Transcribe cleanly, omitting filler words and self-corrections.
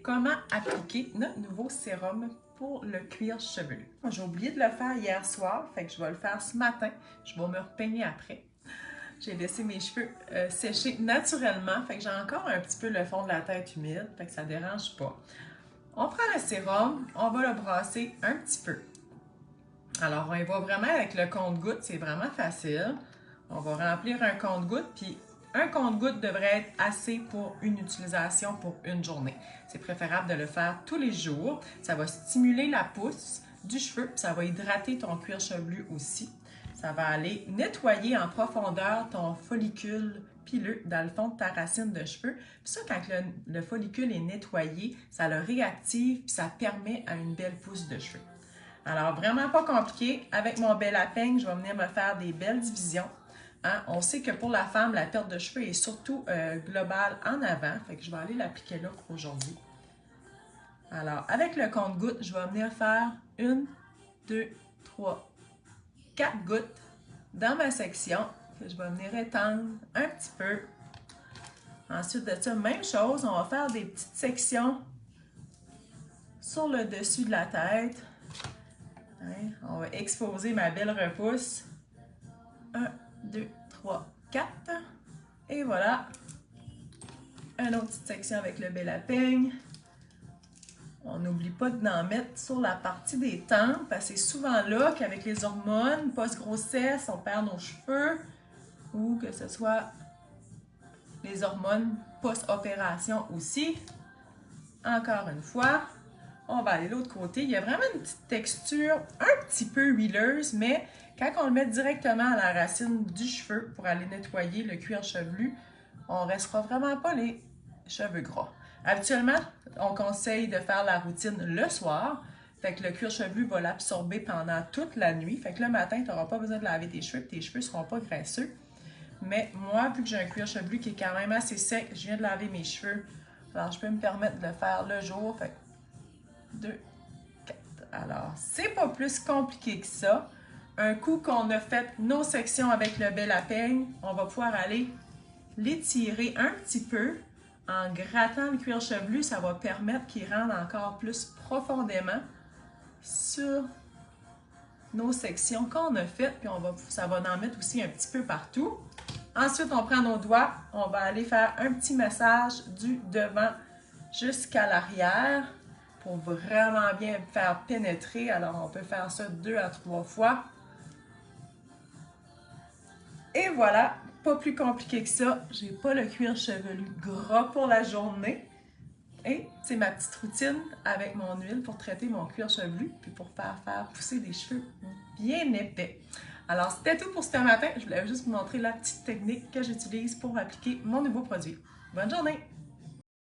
comment appliquer notre nouveau sérum pour le cuir chevelu. J'ai oublié de le faire hier soir, fait que je vais le faire ce matin. Je vais me repeigner après. J'ai laissé mes cheveux sécher naturellement, fait que j'ai encore un petit peu le fond de la tête humide, fait que ça ne dérange pas. On prend le sérum, on va le brasser un petit peu. Alors, on y va vraiment avec le compte-gouttes, c'est vraiment facile. On va remplir un compte-gouttes, puis un compte-gouttes devrait être assez pour une utilisation pour une journée. C'est préférable de le faire tous les jours. Ça va stimuler la pousse du cheveu, puis ça va hydrater ton cuir chevelu aussi. Ça va aller nettoyer en profondeur ton follicule pileux dans le fond de ta racine de cheveux. Puis ça, quand le follicule est nettoyé, ça le réactive, puis ça permet à une belle pousse de cheveux. Alors, vraiment pas compliqué. Avec mon bel peigne, je vais venir me faire des belles divisions. Hein? On sait que pour la femme, la perte de cheveux est surtout globale en avant. Fait que je vais aller l'appliquer là aujourd'hui. Alors, avec le compte-gouttes, je vais venir faire 1, 2, 3, 4 gouttes dans ma section. Je vais venir étendre un petit peu. Ensuite de ça, même chose, on va faire des petites sections sur le dessus de la tête. Hein? On va exposer ma belle repousse. 1, 2, 3, 4. Et voilà. Une autre petite section avec le bel peigne. On n'oublie pas d'en mettre sur la partie des tempes, parce que c'est souvent là qu'avec les hormones, post-grossesse, on perd nos cheveux, ou que ce soit les hormones post-opération aussi. Encore une fois, on va aller de l'autre côté. Il y a vraiment une petite texture un petit peu huileuse, mais quand on le met directement à la racine du cheveu pour aller nettoyer le cuir chevelu, on ne restera vraiment pas les cheveux gras. Habituellement, on conseille de faire la routine le soir. Fait que le cuir chevelu va l'absorber pendant toute la nuit. Fait que le matin, tu n'auras pas besoin de laver tes cheveux, tes cheveux ne seront pas graisseux. Mais moi, vu que j'ai un cuir chevelu qui est quand même assez sec, je viens de laver mes cheveux. Alors, je peux me permettre de le faire le jour. Fait que 2, 4. Alors, c'est pas plus compliqué que ça. Un coup qu'on a fait nos sections avec le bel peigne, on va pouvoir aller l'étirer un petit peu. En grattant le cuir chevelu, ça va permettre qu'il rentre encore plus profondément sur nos sections qu'on a faites. Puis ça va en mettre aussi un petit peu partout. Ensuite, on prend nos doigts. On va aller faire un petit massage du devant jusqu'à l'arrière pour vraiment bien faire pénétrer. Alors, on peut faire ça 2 à 3 fois. Et voilà, pas plus compliqué que ça. J'ai pas le cuir chevelu gras pour la journée. Et c'est ma petite routine avec mon huile pour traiter mon cuir chevelu puis pour faire pousser des cheveux bien épais. Alors, c'était tout pour ce matin. Je voulais juste vous montrer la petite technique que j'utilise pour appliquer mon nouveau produit. Bonne journée!